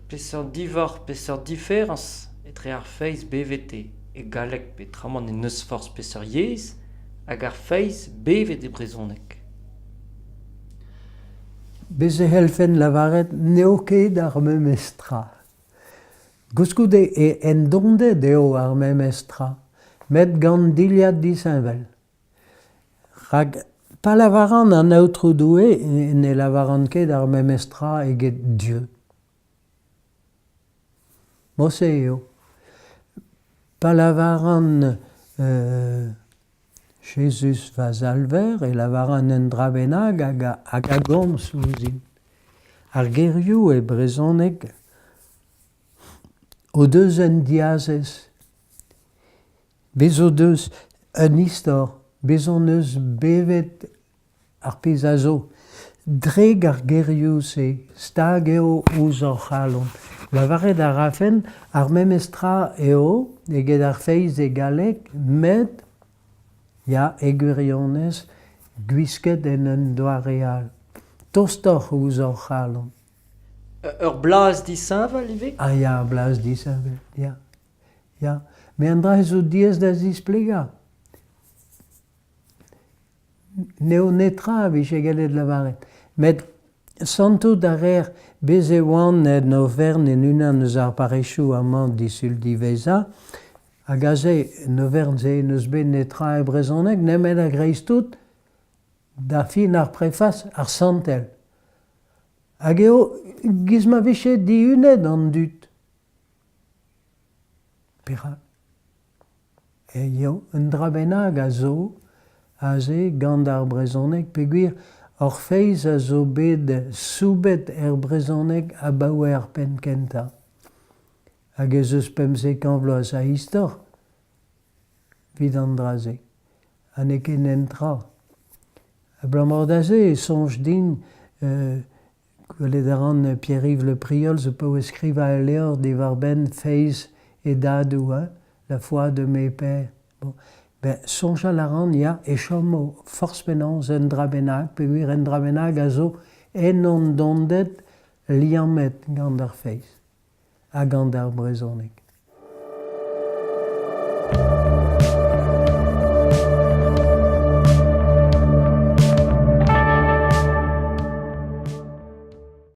Pesor divor, pesor différence, etre ar feiz BVT, e galek pe tramon en eus force pesor yez, hag ar feiz bevet e brezonek. Beze helfen lavaret neoket ar memestra. Gousgoude e endonde deo ar memestra, met gant diliad disinvel. Rag pa lavaran an aotrou doue ne lavaran ket ar memestra eget Dieu. Mose eo. Pa lavaran Jesus va alver e lavaran en drabenag hag a gomz ouzin. Ar gerioù e brezhoneg o deus en diazez. Bezo deus un istor, bezon eus bevet ar pezh a zo. Dreg ar gerioù se, stag eo ouz ar c'halon. Lavaret ar rafen ar memestra eo, eget ar feiz e galek, met ya egurionez gwisket en un doareal. Tostor ouz ar c'halon. Ur blaz disinval, ive? Ah ya, blaz disavel, ya. Ya. Me an dra zo diez da zisplega. Neo netra vich egelet lavaret. Met santo d'arer beze oan en overn en unan eus ar parechou amant disul diveza, hag a ze en overn ze en eus bet netra e brezhoneg, nemet a greistout da fin ar prefas ar santel. Hag eo giz ma veche diunet an dut. Perak. E eo, un drabenag a zo, a ze gant ar brezhoneg, peogwir or feiz a zo bet soubet brezhoneg a baouer ar pen kenta. Hag ez eus pemzek anvloaz a istor, vid an draze. Ha ne ket nentra. A blamor da ze e sonj din gwelet a ran Pierre-Yves Le Priol zo po eskriva a leor de war ben feiz e dadou, la foi de mes pères. Bon. Ben, sonja la ran, ya, e chom force penans en drabenag, peogwir en drabenag a zo en on dondet liamet gant ar feiz, a gant ar brezhoneg.